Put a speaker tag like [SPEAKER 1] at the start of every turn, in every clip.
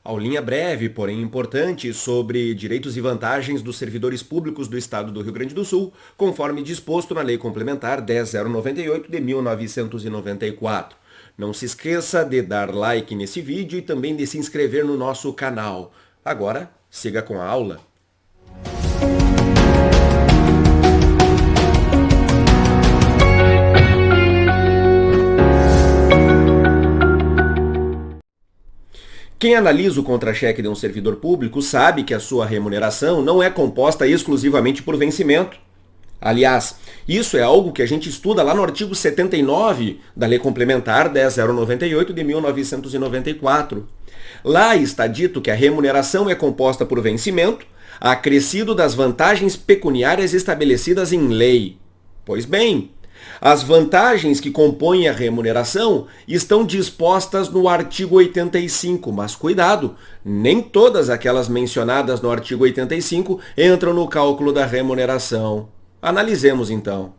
[SPEAKER 1] Aulinha breve, porém importante, sobre direitos e vantagens dos servidores públicos do Estado do Rio Grande do Sul, conforme disposto na Lei Complementar 10.098 de 1994. Não se esqueça de dar like nesse vídeo e também de se inscrever no nosso canal. Agora, siga com a aula. Quem analisa o contra-cheque de um servidor público sabe que a sua remuneração não é composta exclusivamente por vencimento. Aliás, isso é algo que a gente estuda lá no artigo 79 da Lei Complementar 10.098 de 1994. Lá está dito que a remuneração é composta por vencimento, acrescido das vantagens pecuniárias estabelecidas em lei. Pois bem, as vantagens que compõem a remuneração estão dispostas no artigo 85, mas cuidado, nem todas aquelas mencionadas no artigo 85 entram no cálculo da remuneração. Analisemos então.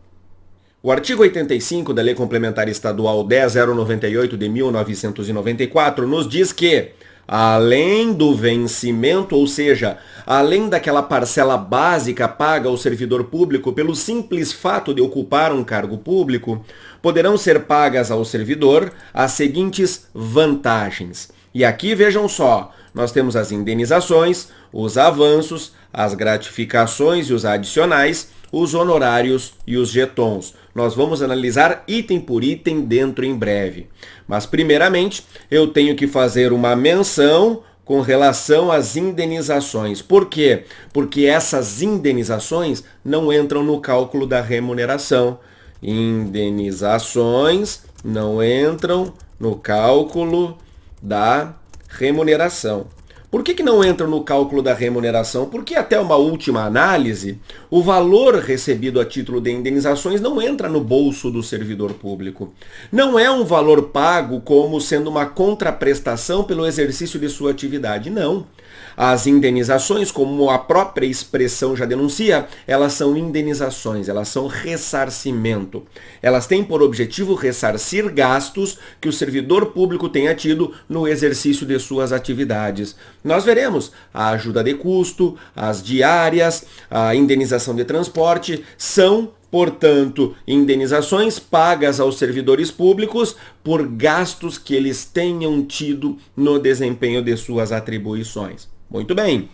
[SPEAKER 1] O artigo 85 da Lei Complementar Estadual 10.098 de 1994 nos diz que, além do vencimento, ou seja, além daquela parcela básica paga ao servidor público pelo simples fato de ocupar um cargo público, poderão ser pagas ao servidor as seguintes vantagens. E aqui vejam só, nós temos as indenizações, os avanços, as gratificações e os adicionais, os honorários e os jetons. Nós vamos analisar item por item dentro em breve. Mas, primeiramente, eu tenho que fazer uma menção com relação às indenizações. Por quê? Porque essas indenizações não entram no cálculo da remuneração. Indenizações não entram no cálculo da remuneração. Por que não entram no cálculo da remuneração? Porque até uma última análise, o valor recebido a título de indenizações não entra no bolso do servidor público. Não é um valor pago como sendo uma contraprestação pelo exercício de sua atividade, não. As indenizações, como a própria expressão já denuncia, elas são indenizações, elas são ressarcimento. Elas têm por objetivo ressarcir gastos que o servidor público tenha tido no exercício de suas atividades. Nós veremos a ajuda de custo, as diárias, a indenização de transporte, são, portanto, indenizações pagas aos servidores públicos por gastos que eles tenham tido no desempenho de suas atribuições. Muito bem.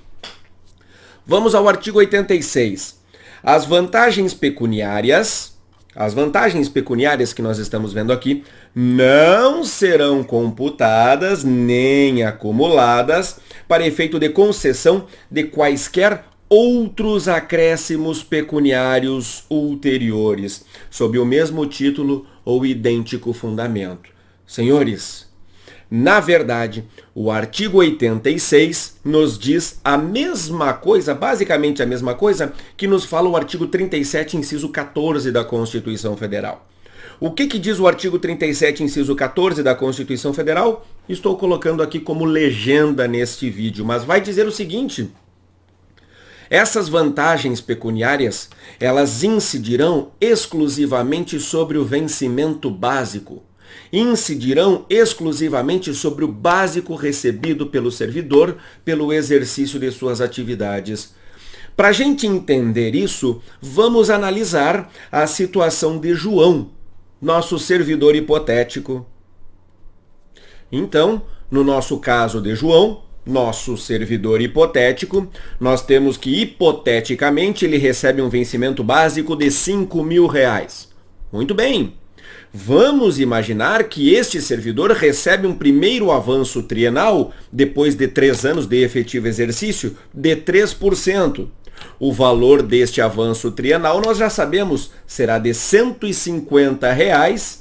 [SPEAKER 1] Vamos ao artigo 86. As vantagens pecuniárias que nós estamos vendo aqui não serão computadas nem acumuladas para efeito de concessão de quaisquer outros acréscimos pecuniários ulteriores, sob o mesmo título ou idêntico fundamento. Senhores, na verdade, o artigo 86 nos diz a mesma coisa, basicamente a mesma coisa, que nos fala o artigo 37, inciso 14 da Constituição Federal. O que diz o artigo 37, inciso 14 da Constituição Federal? Estou colocando aqui como legenda neste vídeo, mas vai dizer o seguinte: essas vantagens pecuniárias, elas incidirão exclusivamente sobre o vencimento básico. Incidirão exclusivamente sobre o básico recebido pelo servidor pelo exercício de suas atividades. Para a gente entender isso, vamos analisar a situação de João, nosso servidor hipotético. Então, no nosso caso de João, nosso servidor hipotético, nós temos que, hipoteticamente, ele recebe um vencimento básico de R$5.000. Muito bem. Vamos imaginar que este servidor recebe um primeiro avanço trienal, depois de 3 anos de efetivo exercício, de 3%. O valor deste avanço trienal, nós já sabemos, será de R$150,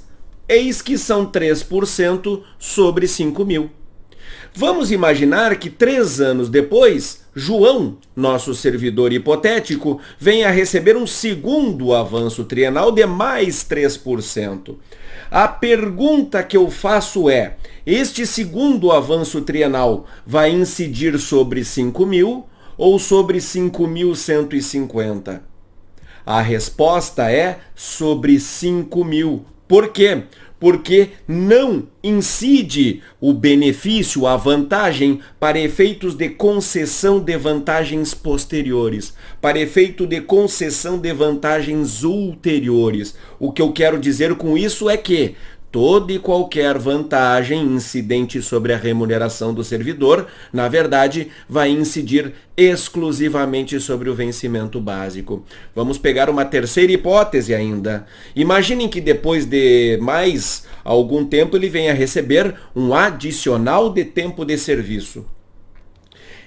[SPEAKER 1] eis que são 3% sobre 5.000. Vamos imaginar que 3 anos depois, João, nosso servidor hipotético, venha a receber um segundo avanço trienal de mais 3%. A pergunta que eu faço é: este segundo avanço trienal vai incidir sobre 5.000 ou sobre 5.150? A resposta é sobre 5.000. Por quê? porque não incide o benefício, a vantagem, para efeitos de concessão de vantagens posteriores, para efeito de concessão de vantagens ulteriores. O que eu quero dizer com isso é que toda e qualquer vantagem incidente sobre a remuneração do servidor, na verdade, vai incidir exclusivamente sobre o vencimento básico. Vamos pegar uma terceira hipótese ainda. Imaginem que depois de mais algum tempo ele venha receber um adicional de tempo de serviço.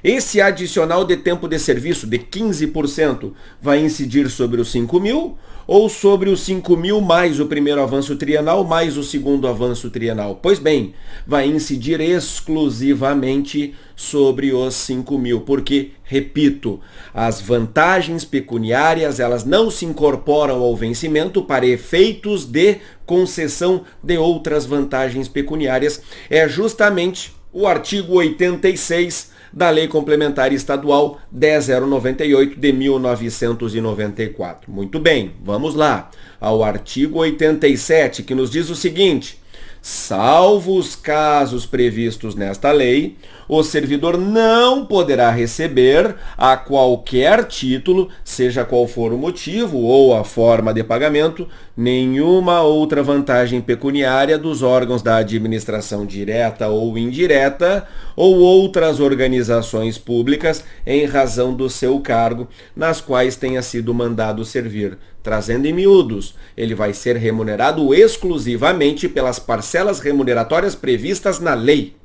[SPEAKER 1] Esse adicional de tempo de serviço de 15% vai incidir sobre os 5.000 ou sobre os 5.000 mais o primeiro avanço trienal mais o segundo avanço trienal? Pois bem, vai incidir exclusivamente sobre os 5.000, porque, repito, as vantagens pecuniárias elas não se incorporam ao vencimento para efeitos de concessão de outras vantagens pecuniárias. É justamente o artigo 86 da Lei Complementar Estadual 10.098 de 1994. Muito bem, vamos lá ao artigo 87, que nos diz o seguinte: salvo os casos previstos nesta lei, o servidor não poderá receber a qualquer título, seja qual for o motivo ou a forma de pagamento, nenhuma outra vantagem pecuniária dos órgãos da administração direta ou indireta ou outras organizações públicas em razão do seu cargo, nas quais tenha sido mandado servir. Trazendo em miúdos, ele vai ser remunerado exclusivamente pelas parcelas remuneratórias previstas na lei.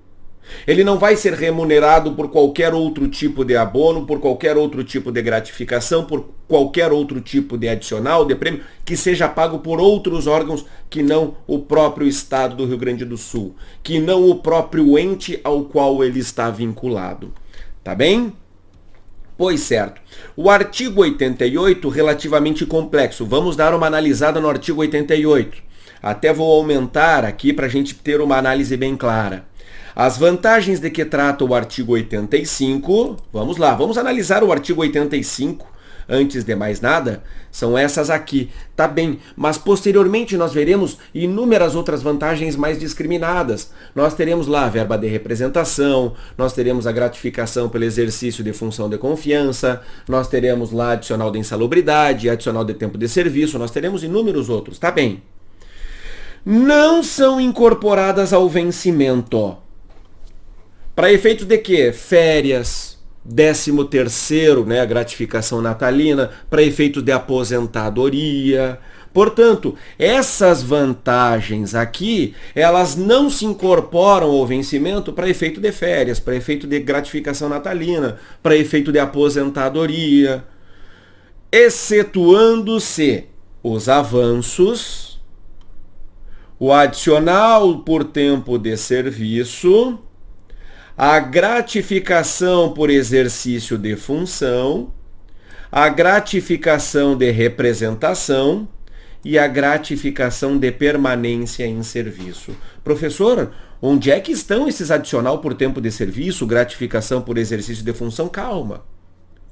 [SPEAKER 1] Ele não vai ser remunerado por qualquer outro tipo de abono, por qualquer outro tipo de gratificação, por qualquer outro tipo de adicional, de prêmio, que seja pago por outros órgãos que não o próprio Estado do Rio Grande do Sul, que não o próprio ente ao qual ele está vinculado. Tá bem? Pois certo. O artigo 88, relativamente complexo. Vamos dar uma analisada no artigo 88. Até vou aumentar aqui para a gente ter uma análise bem clara. As vantagens de que trata o artigo 85, vamos lá, vamos analisar o artigo 85, antes de mais nada, são essas aqui. Tá bem, mas posteriormente nós veremos inúmeras outras vantagens mais discriminadas. Nós teremos lá a verba de representação, nós teremos a gratificação pelo exercício de função de confiança, nós teremos lá adicional de insalubridade, adicional de tempo de serviço, nós teremos inúmeros outros, tá bem. Não são incorporadas ao vencimento. Para efeito de quê? Férias, 13º, né, a gratificação natalina, para efeito de aposentadoria. Portanto, essas vantagens aqui, elas não se incorporam ao vencimento para efeito de férias, para efeito de gratificação natalina, para efeito de aposentadoria, excetuando-se os avanços, o adicional por tempo de serviço, a gratificação por exercício de função, a gratificação de representação e a gratificação de permanência em serviço. Professor, onde é que estão esses adicional por tempo de serviço, gratificação por exercício de função? Calma.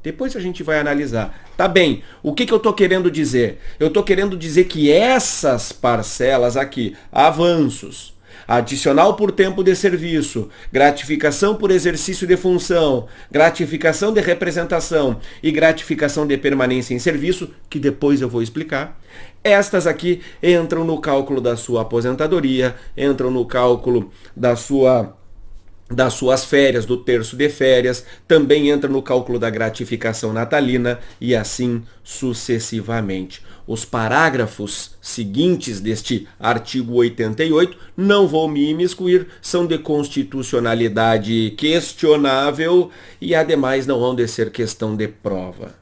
[SPEAKER 1] Depois a gente vai analisar. Tá bem, o que eu estou querendo dizer? Eu estou querendo dizer que essas parcelas aqui, avanços, adicional por tempo de serviço, gratificação por exercício de função, gratificação de representação e gratificação de permanência em serviço, que depois eu vou explicar, estas aqui entram no cálculo da sua aposentadoria, entram no cálculo das suas férias, do terço de férias, também entra no cálculo da gratificação natalina e assim sucessivamente. Os parágrafos seguintes deste artigo 88, não vou me imiscuir, são de constitucionalidade questionável e, ademais, não hão de ser questão de prova.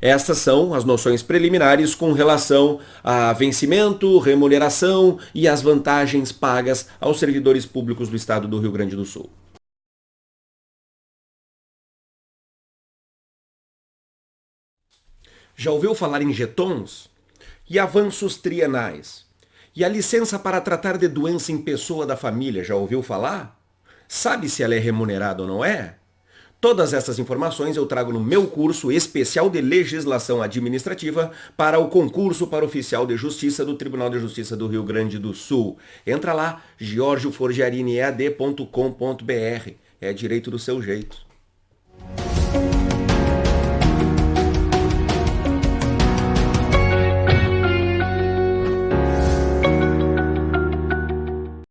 [SPEAKER 1] Essas são as noções preliminares com relação a vencimento, remuneração e as vantagens pagas aos servidores públicos do Estado do Rio Grande do Sul. Já ouviu falar em jetons? E avanços trienais? E a licença para tratar de doença em pessoa da família, já ouviu falar? Sabe se ela é remunerada ou não é? Todas essas informações eu trago no meu curso especial de legislação administrativa para o concurso para oficial de justiça do Tribunal de Justiça do Rio Grande do Sul. Entra lá, giorgioforgiarinead.com.br. É direito do seu jeito.